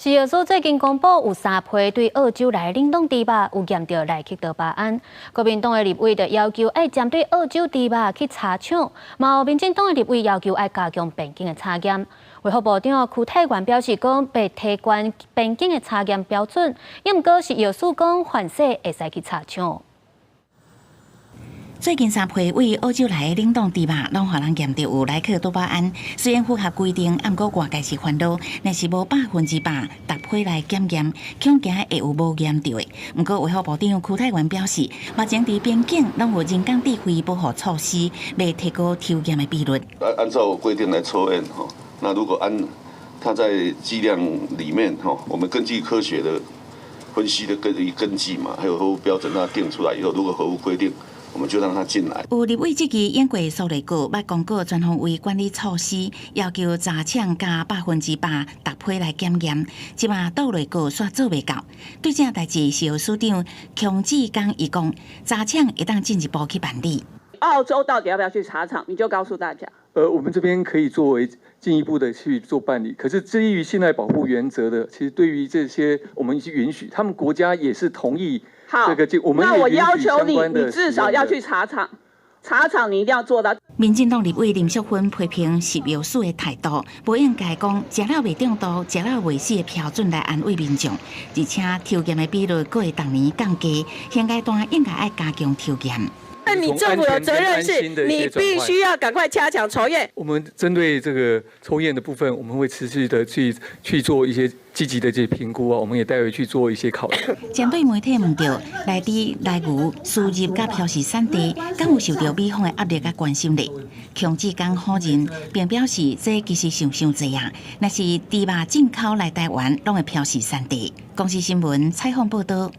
食药署最近公布有3批对澳洲来冷冻猪肉有验到来克多巴胺，国民党的立委就要求要针对澳洲猪肉去查厂，嘛有民进党的立委要求要加强边境的查验。卫福部长邱泰源表示，讲被提悬边境的查验标准，也毋过是药署讲凡事会使去查厂。 最近3批为澳洲来的冷冻猪肉，拢互人验到有莱克多巴胺。虽然符合规定，毋过外界是烦恼，若是无100%逐批来检验，恐惊会有无验到的。毋过卫福部长邱泰源表示，目前伫边境拢有人工智慧保护措施，要提高抽验的比率。按照规定来抽验哈，那如果它在剂量里面哈，我们根据科学的分析的根据嘛，还有合乎标准，它定出来以后，如果合乎规定。 我们就让他进来。有立委即期演过塑料股，捌公告专项为管理措施，要求查厂加100%逐批来检验。即马倒类股煞做袂到，对这代志，食药署长邱志刚伊讲，查厂会当进一步去办理。澳洲到底要不要去查厂？你就告诉大家。我们这边可以作为进一步的去做办理。可是基于信赖保护原则的，其实对于这些我们是允许，他们国家也是同意。 好，那我要求你，你至少要去查厂，查厂你一定要做到。民进党立委林淑芬批评食药署的态度，不应该讲食了未中毒、食了未死的标准来安慰民众，而且抽验的比率佫会逐年降低，现阶段应该要加强抽验。 那你政府的责任是，你必须要赶快加强抽验。我们针对这个抽验的部分，我们会持续的去做一些积极的这评估啊，我们也待会去做一些考量。针对媒体问到内地来牛输入甲标示产地，敢有受到美方的压力甲关心呢？邱志刚否认，并表示这其实伤济啊。若是猪肉进口来台湾，拢会标示产地。公司新闻采访报道。